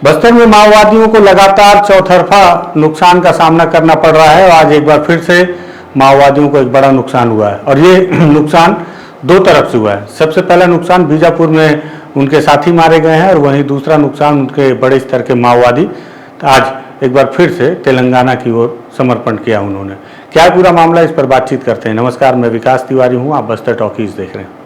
बस्तर में माओवादियों को लगातार चौतरफा नुकसान का सामना करना पड़ रहा है और आज एक बार फिर से माओवादियों को एक बड़ा नुकसान हुआ है और ये नुकसान दो तरफ से हुआ है। सबसे पहला नुकसान बीजापुर में उनके साथी मारे गए हैं और वहीं दूसरा नुकसान उनके बड़े स्तर के माओवादी आज एक बार फिर से तेलंगाना की ओर समर्पण किया उन्होंने। क्या है पूरा मामला, इस पर बातचीत करते हैं। नमस्कार, मैं विकास तिवारी हूँ, आप बस्तर टॉकीज देख रहे हैं।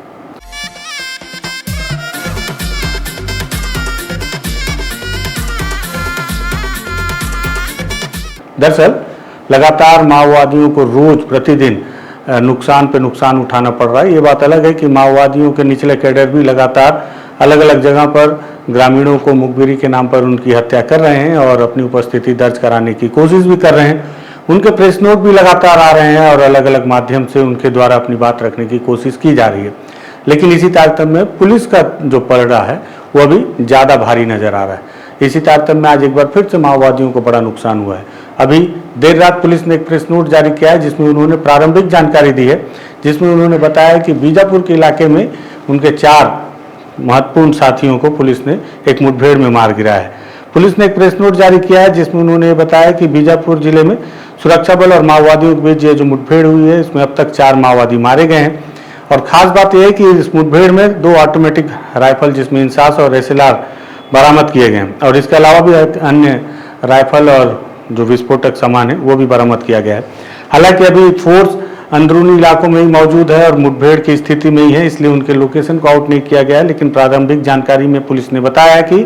दरअसल लगातार माओवादियों को रोज प्रतिदिन नुकसान पे नुकसान उठाना पड़ रहा है। ये बात अलग है कि माओवादियों के निचले कैडर भी लगातार अलग अलग जगह पर ग्रामीणों को मुखबिरी के नाम पर उनकी हत्या कर रहे हैं और अपनी उपस्थिति दर्ज कराने की कोशिश भी कर रहे हैं। उनके प्रेस नोट भी लगातार आ रहे हैं और अलग अलग माध्यम से उनके द्वारा अपनी बात रखने की कोशिश की जा रही है। लेकिन इसी तारतम्य में पुलिस का जो पलड़ा है वो अभी ज़्यादा भारी नजर आ रहा है। इसी तारतम्य में आज एक बार फिर से माओवादियों को बड़ा नुकसान हुआ है। अभी देर रात पुलिस ने एक प्रेस नोट जारी किया है जिसमें उन्होंने प्रारंभिक जानकारी दी है, जिसमें उन्होंने बताया कि बीजापुर के इलाके में उनके 4 महत्वपूर्ण साथियों को पुलिस ने एक मुठभेड़ में मार गिराया है। पुलिस ने एक प्रेस नोट जारी किया है जिसमें उन्होंने बताया कि बीजापुर जिले में सुरक्षा बल और माओवादियों के बीच ये जो मुठभेड़ हुई है इसमें अब तक 4 माओवादी मारे गए हैं। और खास बात यह है कि इस मुठभेड़ में 2 ऑटोमेटिक राइफल जिसमें इंसास और SLR बरामद किए गए हैं और इसके अलावा भी अन्य राइफल और जो विस्फोटक सामान है वो भी बरामद किया गया है। हालांकि अभी फोर्स अंदरूनी इलाकों में ही मौजूद है और मुठभेड़ की स्थिति में ही है, इसलिए उनके लोकेशन को आउट नहीं किया गया है। लेकिन प्रारंभिक जानकारी में पुलिस ने बताया कि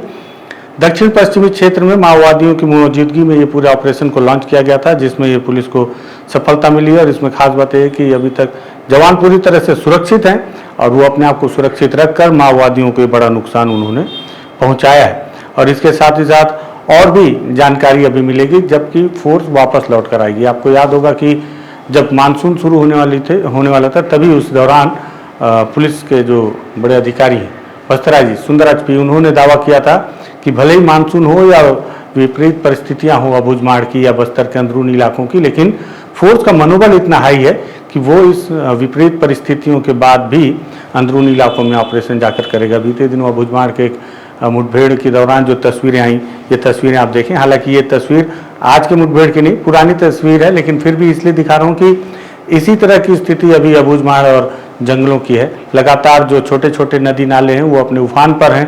दक्षिण पश्चिमी क्षेत्र में माओवादियों की मौजूदगी में ये पूरे ऑपरेशन को लॉन्च किया गया था, जिसमें ये पुलिस को सफलता मिली है। और इसमें खास बात यह है कि अभी तक जवान पूरी तरह से सुरक्षित हैं और वो अपने आप को सुरक्षित रखकर माओवादियों को बड़ा नुकसान उन्होंने पहुंचाया है। और इसके साथ ही साथ और भी जानकारी अभी मिलेगी जबकि फोर्स वापस लौट कर आएगी। आपको याद होगा कि जब मानसून शुरू होने वाला था तभी उस दौरान पुलिस के जो बड़े अधिकारी हैं बस्तरा जी सुंदराज पी, उन्होंने दावा किया था कि भले ही मानसून हो या विपरीत परिस्थितियां हो अबूझमाड़ की या बस्तर के अंदरूनी इलाकों की, लेकिन फोर्स का मनोबल इतना हाई है कि वो इस विपरीत परिस्थितियों के बाद भी अंदरूनी इलाकों में ऑपरेशन जाकर करेगा। बीते दिनों अबूझमाड़ के एक मुठभेड़ के दौरान जो तस्वीरें आई, ये तस्वीरें आप देखें। हालांकि ये तस्वीर आज के मुठभेड़ की नहीं, पुरानी तस्वीर है, लेकिन फिर भी इसलिए दिखा रहा हूँ कि इसी तरह की स्थिति अभी अबूझमाड़ और जंगलों की है। लगातार जो छोटे छोटे नदी नाले हैं वो अपने उफान पर हैं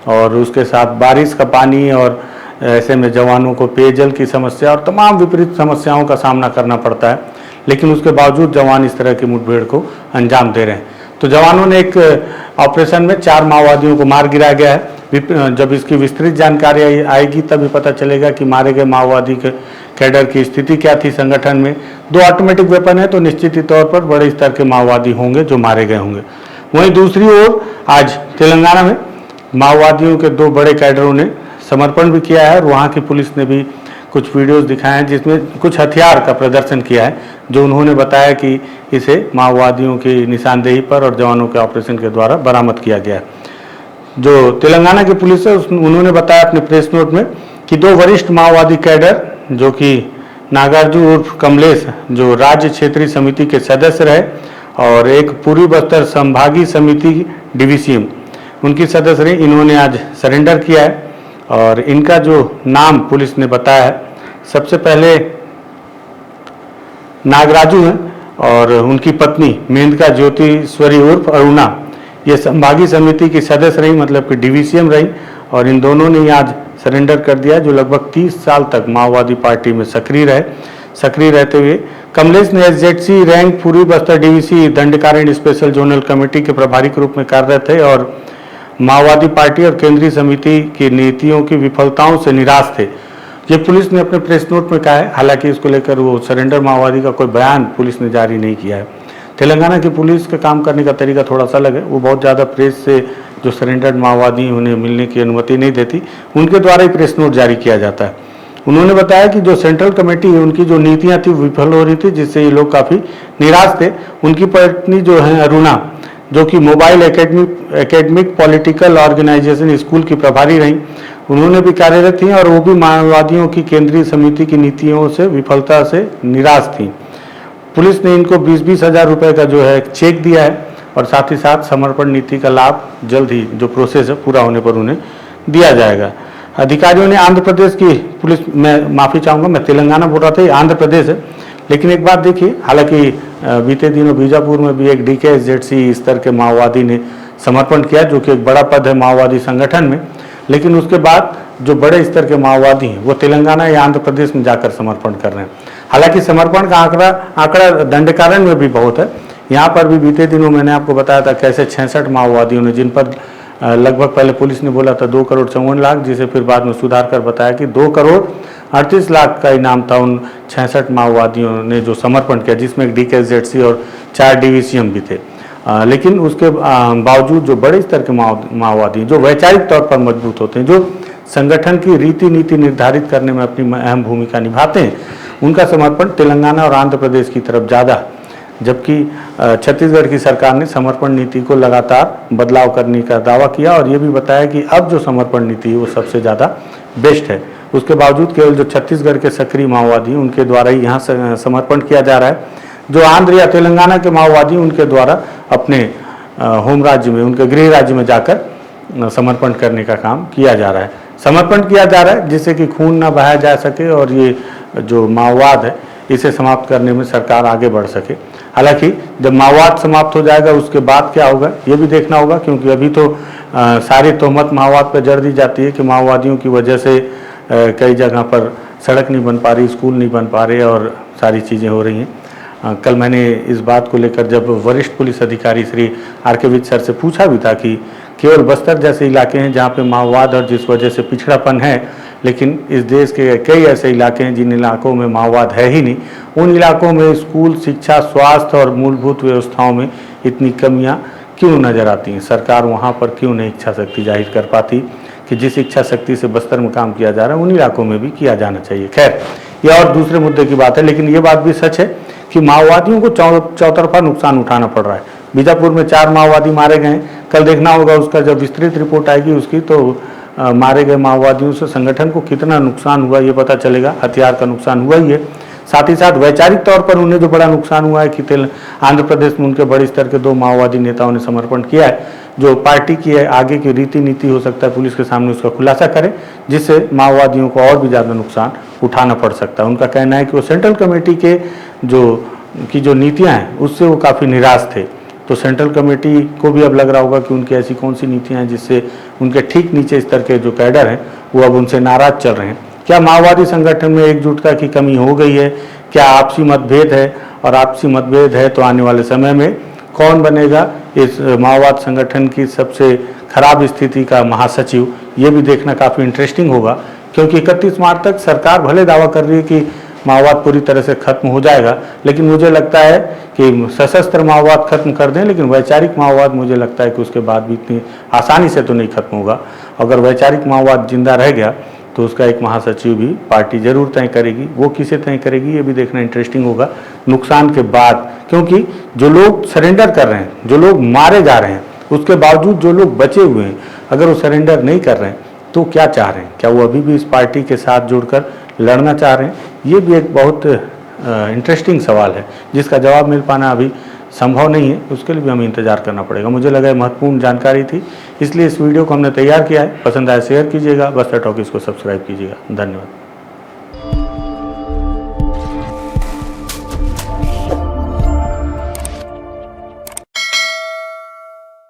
और उसके साथ बारिश का पानी और ऐसे में जवानों को पेयजल की समस्या और तमाम विपरीत समस्याओं का सामना करना पड़ता है। लेकिन उसके बावजूद जवान इस तरह की मुठभेड़ को अंजाम दे रहे हैं। तो जवानों ने एक ऑपरेशन में 4 माओवादियों को मार गिराया गया है। जब इसकी विस्तृत जानकारी आएगी तभी पता चलेगा कि मारे गए माओवादी के कैडर की स्थिति क्या थी। संगठन में 2 ऑटोमेटिक वेपन है तो निश्चित ही तौर पर बड़े स्तर के माओवादी होंगे जो मारे गए होंगे। वहीं दूसरी ओर आज तेलंगाना में माओवादियों के 2 बड़े कैडरों ने समर्पण भी किया है और वहाँ की पुलिस ने भी कुछ वीडियोस दिखाए हैं जिसमें कुछ हथियार का प्रदर्शन किया है, जो उन्होंने बताया कि इसे माओवादियों की निशानदेही पर और जवानों के ऑपरेशन के द्वारा बरामद किया गया है। जो तेलंगाना की पुलिस है उन्होंने बताया अपने प्रेस नोट में कि 2 वरिष्ठ माओवादी कैडर जो कि नागार्जुन उर्फ कमलेश जो राज्य क्षेत्रीय समिति के सदस्य रहे और एक पूर्वी बस्तर संभागीय समिति DVCM उनकी सदस्य रहे, इन्होंने आज सरेंडर किया है। और इनका जो नाम पुलिस ने बताया है, सबसे पहले नागराजू हैं और उनकी पत्नी मेनका ज्योतिश्वरी उर्फ अरुणा, ये संभागीय समिति की सदस्य रही, मतलब कि DVCM रही और इन दोनों ने आज सरेंडर कर दिया, जो लगभग 30 साल तक माओवादी पार्टी में सक्रिय रहते हुए कमलेश ने SZC रैंक पूर्वी Bastar DVC Dandakaranya special zonal committee के प्रभारी के रूप में कार्यरत थे और माओवादी पार्टी और केंद्रीय समिति की नीतियों की विफलताओं से निराश थे। ये पुलिस ने अपने प्रेस नोट में कहा है। हालांकि इसको लेकर वो सरेंडर माओवादी का कोई बयान पुलिस ने जारी नहीं किया है। तेलंगाना की पुलिस का काम करने का तरीका थोड़ा सा अलग है। वो बहुत ज़्यादा प्रेस से जो सरेंडर्ड माओवादी उन्हें मिलने की अनुमति नहीं देती, उनके द्वारा ही प्रेस नोट जारी किया जाता है। उन्होंने बताया कि जो सेंट्रल कमेटी है उनकी जो नीतियाँ थी विफल हो रही थी, जिससे ये लोग काफ़ी निराश थे। उनकी पत्नी जो है अरुणा, जो कि mobile academic political organisation school की प्रभारी रहीं, उन्होंने भी कार्यरत थी और वो भी माओवादियों की केंद्रीय समिति की नीतियों से विफलता से निराश थी। पुलिस ने इनको 20-20 हज़ार रुपये का जो है चेक दिया है और साथ ही साथ समर्पण नीति का लाभ जल्द ही जो प्रोसेस है पूरा होने पर उन्हें दिया जाएगा। अधिकारियों ने आंध्र प्रदेश की पुलिस, मैं माफ़ी चाहूँगा, मैं तेलंगाना बोल रहा था, ये आंध्र प्रदेश है। लेकिन एक बात देखिए, हालांकि बीते दिनों बीजापुर में भी एक DKSZC स्तर के माओवादी ने समर्पण किया, जो कि एक बड़ा पद है माओवादी संगठन में, लेकिन उसके बाद जो बड़े स्तर के माओवादी हैं वो तेलंगाना या आंध्र प्रदेश में जाकर समर्पण कर रहे हैं। हालांकि समर्पण का आंकड़ा दंडकारण में भी बहुत है। यहाँ पर भी बीते दिनों मैंने आपको बताया था कैसे 66 माओवादियों ने, जिन पर लगभग पहले पुलिस ने बोला था 2 करोड़ 54 लाख, जिसे फिर बाद में सुधार कर बताया कि 2 करोड़ 38 लाख का इनाम था उन 66 माओवादियों ने जो समर्पण किया, जिसमें एक DKSZC और 4 DVCM भी थे। लेकिन उसके बावजूद जो बड़े स्तर के माओवादी जो वैचारिक तौर पर मजबूत होते हैं, जो संगठन की रीति नीति निर्धारित करने में अपनी अहम भूमिका निभाते हैं, उनका समर्पण तेलंगाना और आंध्र प्रदेश की तरफ ज़्यादा, जबकि छत्तीसगढ़ की सरकार ने समर्पण नीति को लगातार बदलाव करने का दावा किया और ये भी बताया कि अब जो समर्पण नीति है वो सबसे ज़्यादा बेस्ट है। उसके बावजूद केवल जो छत्तीसगढ़ के सक्रिय माओवादी उनके द्वारा ही यहाँ समर्पण किया जा रहा है। जो आंध्र या तेलंगाना के माओवादी उनके द्वारा अपने होम राज्य में, उनके गृह राज्य में जाकर समर्पण करने का काम किया जा रहा है। समर्पण किया जा रहा है जिससे कि खून ना बहाया जा सके और ये जो माओवाद है इसे समाप्त करने में सरकार आगे बढ़ सके। हालांकि जब माओवाद समाप्त हो जाएगा उसके बाद क्या होगा ये भी देखना होगा, क्योंकि अभी तो सारी तोहमत माओवाद पर जड़ दी जाती है कि माओवादियों की वजह से कई जगह पर सड़क नहीं बन पा रही, स्कूल नहीं बन पा रहे और सारी चीज़ें हो रही हैं। कल मैंने इस बात को लेकर जब वरिष्ठ पुलिस अधिकारी श्री RK विज सर से पूछा भी था कि केवल बस्तर जैसे इलाके हैं जहाँ पे माओवाद और जिस वजह से पिछड़ापन है, लेकिन इस देश के कई ऐसे इलाके हैं जिन इलाकों में माओवाद है ही नहीं, उन इलाकों में स्कूल, शिक्षा, स्वास्थ्य और मूलभूत व्यवस्थाओं में इतनी कमियाँ क्यों नज़र आती हैं? सरकार वहाँ पर क्यों नहीं इच्छा शक्ति जाहिर कर पाती कि जिस इच्छा शक्ति से बस्तर में काम किया जा रहा है उन इलाकों में भी किया जाना चाहिए। खैर, यह और दूसरे मुद्दे की बात है, लेकिन ये बात भी सच है कि माओवादियों को चौतरफा नुकसान उठाना पड़ रहा है। बीजापुर में 4 माओवादी मारे गए। कल देखना होगा उसका जब विस्तृत रिपोर्ट आएगी उसकी, तो मारे गए माओवादियों से संगठन को कितना नुकसान हुआ ये पता चलेगा। हथियार का नुकसान हुआ ही है, साथ ही साथ वैचारिक तौर पर उन्हें जो बड़ा नुकसान हुआ है कि आंध्र प्रदेश में उनके बड़े स्तर के 2 माओवादी नेताओं ने समर्पण किया है। जो पार्टी की है आगे की रीति नीति हो सकता है पुलिस के सामने उसका खुलासा करें, जिससे माओवादियों को और भी ज़्यादा नुकसान उठाना पड़ सकता है। उनका कहना है कि वो सेंट्रल कमेटी के जो नीतियाँ हैं उससे वो काफ़ी निराश थे, तो सेंट्रल कमेटी को भी अब लग रहा होगा कि उनकी ऐसी कौन सी नीतियाँ हैं जिससे उनके ठीक नीचे स्तर के जो कैडर हैं वो अब उनसे नाराज चल रहे हैं। क्या माओवादी संगठन में एकजुटता की कमी हो गई है? क्या आपसी मतभेद है? और आपसी मतभेद है तो आने वाले समय में कौन बनेगा इस माओवाद संगठन की सबसे खराब स्थिति का महासचिव, ये भी देखना काफ़ी इंटरेस्टिंग होगा, क्योंकि 31 मार्च तक सरकार भले दावा कर रही है कि माओवाद पूरी तरह से खत्म हो जाएगा, लेकिन मुझे लगता है कि सशस्त्र माओवाद खत्म कर दें, लेकिन वैचारिक माओवाद मुझे लगता है कि उसके बाद भी इतनी आसानी से तो नहीं खत्म होगा। अगर वैचारिक माओवाद जिंदा रह गया तो उसका एक महासचिव भी पार्टी जरूर तय करेगी। वो किसे तय करेगी ये भी देखना इंटरेस्टिंग होगा नुकसान के बाद, क्योंकि जो लोग सरेंडर कर रहे हैं, जो लोग मारे जा रहे हैं, उसके बावजूद जो लोग बचे हुए हैं अगर वो सरेंडर नहीं कर रहे हैं तो क्या चाह रहे हैं? क्या वो अभी भी इस पार्टी के साथ जुड़कर लड़ना चाह रहे हैं? ये भी एक बहुत इंटरेस्टिंग सवाल है जिसका जवाब मिल पाना अभी संभव नहीं है, उसके लिए भी हमें इंतजार करना पड़ेगा। मुझे लगा महत्वपूर्ण जानकारी थी, इसलिए इस वीडियो को हमने तैयार किया है। पसंद आए शेयर कीजिएगा, बस्तर टॉकीज को सब्सक्राइब कीजिएगा। धन्यवाद।